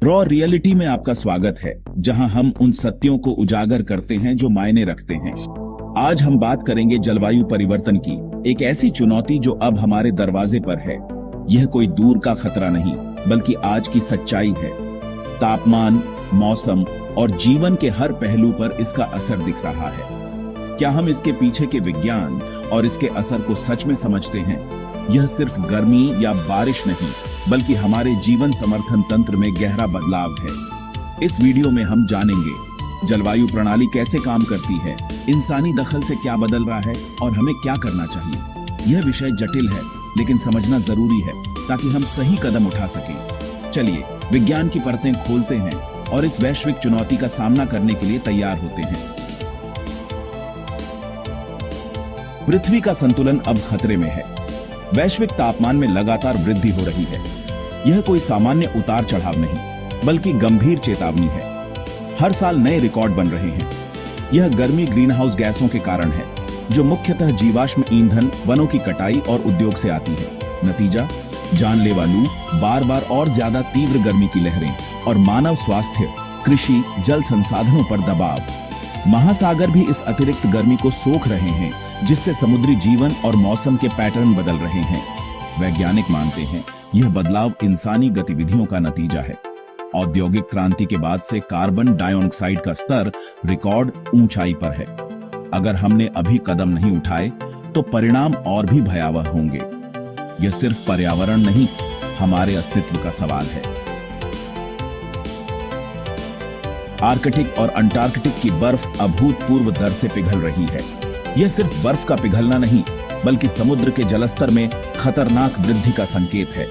Raw reality में आपका स्वागत है, जहां हम उन सत्यों को उजागर करते हैं जो मायने रखते हैं। आज हम बात करेंगे जलवायु परिवर्तन की, एक ऐसी चुनौती जो अब हमारे दरवाजे पर है। यह कोई दूर का खतरा नहीं, बल्कि आज की सच्चाई है। तापमान, मौसम और जीवन के हर पहलू पर इसका असर दिख रहा है। क्या हम इसके पीछे के विज्ञान और इसके असर को सच में समझते हैं? यह सिर्फ गर्मी या बारिश नहीं, बल्कि हमारे जीवन समर्थन तंत्र में गहरा बदलाव है। इस वीडियो में हम जानेंगे जलवायु प्रणाली कैसे काम करती है, इंसानी दखल से क्या बदल रहा है और हमें क्या करना चाहिए। यह विषय जटिल है, लेकिन समझना जरूरी है ताकि हम सही कदम उठा सकें। चलिए विज्ञान की परतें खोलते हैं और इस वैश्विक चुनौती का सामना करने के लिए तैयार होते हैं। पृथ्वी का संतुलन अब खतरे में है। वैश्विक तापमान में लगातार वृद्धि हो रही है। यह कोई सामान्य उतार चढ़ाव नहीं, बल्कि गंभीर चेतावनी है। हर साल नए रिकॉर्ड बन रहे हैं। यह गर्मी ग्रीन हाउस गैसों के कारण है, जो मुख्यतः जीवाश्म ईंधन, वनों की कटाई और उद्योग से आती है। नतीजा, जानलेवा लू, बार बार और ज्यादा तीव्र गर्मी की लहरें और मानव स्वास्थ्य, कृषि, जल संसाधनों पर दबाव। महासागर भी इस अतिरिक्त गर्मी को सोख रहे हैं, जिससे समुद्री जीवन और मौसम के पैटर्न बदल रहे हैं। वैज्ञानिक मानते हैं यह बदलाव इंसानी गतिविधियों का नतीजा है। औद्योगिक क्रांति के बाद से कार्बन डाइऑक्साइड का स्तर रिकॉर्ड ऊंचाई पर है। अगर हमने अभी कदम नहीं उठाए तो परिणाम और भी भयावह होंगे। यह सिर्फ पर्यावरण नहीं, हमारे अस्तित्व का सवाल है। आर्कटिक और अंटार्कटिक की बर्फ अभूतपूर्व दर से पिघल रही है। यह सिर्फ बर्फ का पिघलना नहीं, बल्कि समुद्र के जलस्तर में खतरनाक वृद्धि का संकेत है।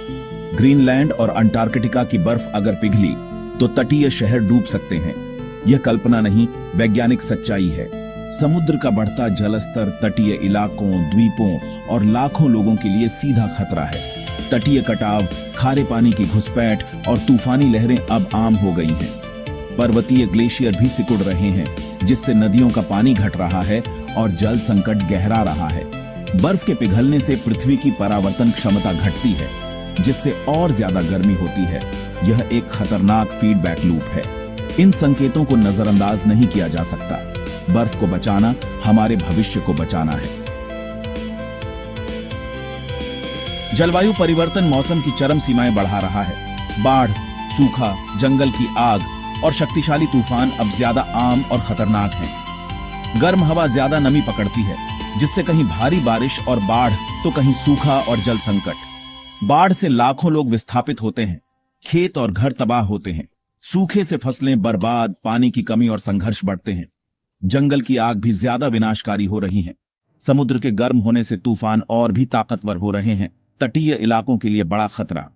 ग्रीनलैंड और अंटार्कटिका की बर्फ अगर पिघली तो तटीय शहर डूब सकते हैं। यह कल्पना नहीं, वैज्ञानिक सच्चाई है। समुद्र का बढ़ता जलस्तर तटीय इलाकों, द्वीपों और लाखों लोगों के लिए सीधा खतरा है। तटीय कटाव, खारे पानी की घुसपैठ और तूफानी लहरें अब आम हो गई हैं। पर्वतीय ग्लेशियर भी सिकुड़ रहे हैं, जिससे नदियों का पानी घट रहा है और जल संकट गहरा रहा है। बर्फ के पिघलने से पृथ्वी की परावर्तन क्षमता घटती है, जिससे और ज्यादा गर्मी होती है। यह एक खतरनाक फीडबैक लूप है। इन संकेतों को नजरअंदाज नहीं किया जा सकता। बर्फ को बचाना हमारे भविष्य को बचाना है। जलवायु परिवर्तन मौसम की चरम सीमाएं बढ़ा रहा है। बाढ़, सूखा, जंगल की आग और शक्तिशाली तूफान अब ज्यादा आम और खतरनाक हैं। गर्म हवा ज्यादा नमी पकड़ती है, जिससे कहीं भारी बारिश और बाढ़ तो कहीं सूखा और जल संकट। बाढ़ से लाखों लोग विस्थापित होते हैं, खेत और घर तबाह होते हैं। सूखे से फसलें बर्बाद, पानी की कमी और संघर्ष बढ़ते हैं। जंगल की आग भी ज्यादा विनाशकारी हो रही है। समुद्र के गर्म होने से तूफान और भी ताकतवर हो रहे हैं। तटीय इलाकों के लिए बड़ा खतरा।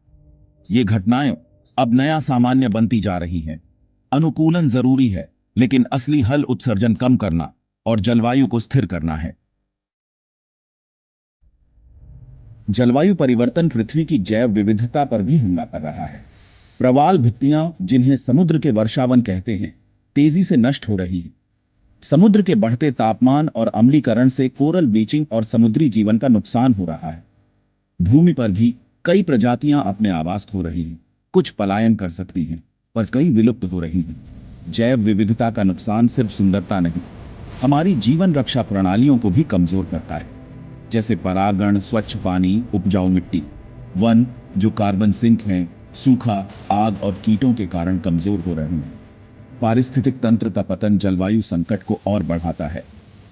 ये घटनाएं अब नया सामान्य बनती जा रही हैं। अनुकूलन जरूरी है, लेकिन असली हल उत्सर्जन कम करना और जलवायु को स्थिर करना है। जलवायु परिवर्तन पृथ्वी की जैव विविधता पर भी हमला कर रहा है। प्रवाल भित्तियां, जिन्हें समुद्र के वर्षावन कहते हैं, तेजी से नष्ट हो रही हैं। समुद्र के बढ़ते तापमान और अम्लीकरण से कोरल ब्लीचिंग और समुद्री जीवन का नुकसान हो रहा है। भूमि पर भी कई प्रजातियां अपने आवास खो रही हैं। कुछ पलायन कर सकती हैं, पर कई विलुप्त हो रही हैं। जैव विविधता का नुकसान सिर्फ सुंदरता नहीं, हमारी जीवन रक्षा प्रणालियों को भी कमजोर करता है, जैसे परागण, स्वच्छ पानी, उपजाऊ मिट्टी। वन जो कार्बन सिंक हैं, सूखा, आग और कीटों के कारण कमजोर हो रहे हैं। पारिस्थितिक तंत्र का पतन जलवायु संकट को और बढ़ाता है।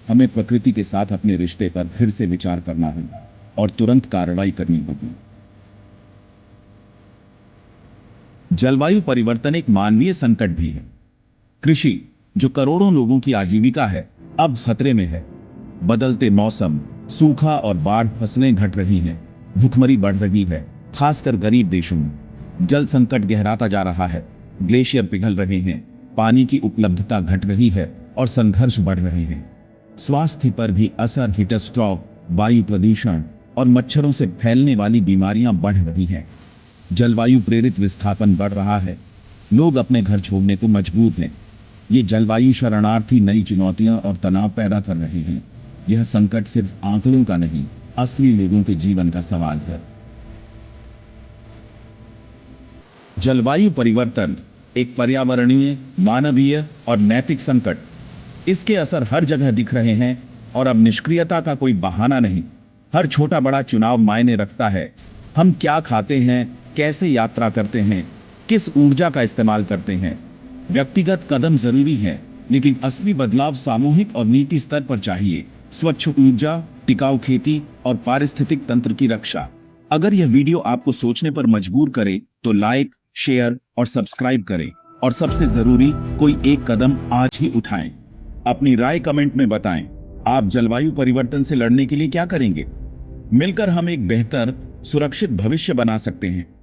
हमें प्रकृति के साथ अपने रिश्ते पर फिर से विचार करना है और तुरंत कार्रवाई करनी होगी। जलवायु परिवर्तन एक मानवीय संकट भी है। कृषि, जो करोड़ों लोगों की आजीविका है, अब खतरे में है। बदलते मौसम, सूखा और बाढ़, फसलें घट रही हैं, भूखमरी बढ़ रही है, खासकर गरीब देशों में। जल संकट गहराता जा रहा है, ग्लेशियर पिघल रहे हैं, पानी की उपलब्धता घट रही है और संघर्ष बढ़ रहे हैं। स्वास्थ्य पर भी असर, हीट स्ट्रोक, वायु प्रदूषण और मच्छरों से फैलने वाली बीमारियां बढ़ रही हैं। जलवायु प्रेरित विस्थापन बढ़ रहा है। लोग अपने घर छोड़ने को मजबूर हैं। ये जलवायु शरणार्थी नई चुनौतियां और तनाव पैदा कर रहे हैं। यह संकट सिर्फ आंकड़ों का नहीं, असली लोगों के जीवन का सवाल है। जलवायु परिवर्तन एक पर्यावरणीय, मानवीय और नैतिक संकट। इसके असर हर जगह दिख रहे हैं और अब निष्क्रियता का कोई बहाना नहीं। हर छोटा बड़ा चुनाव मायने रखता है। हम क्या खाते हैं, कैसे यात्रा करते हैं, किस ऊर्जा का इस्तेमाल करते हैं। व्यक्तिगत कदम जरूरी है, लेकिन असली बदलाव सामूहिक और नीति स्तर पर चाहिए। स्वच्छ ऊर्जा, टिकाऊ खेती और पारिस्थितिक तंत्र की रक्षा। अगर यह वीडियो आपको सोचने पर मजबूर करे तो लाइक, शेयर और सब्सक्राइब करें। और सबसे जरूरी, कोई एक कदम आज ही उठाएं। अपनी राय कमेंट में बताएं। आप जलवायु परिवर्तन से लड़ने के लिए क्या करेंगे? मिलकर हम एक बेहतर, सुरक्षित भविष्य बना सकते हैं।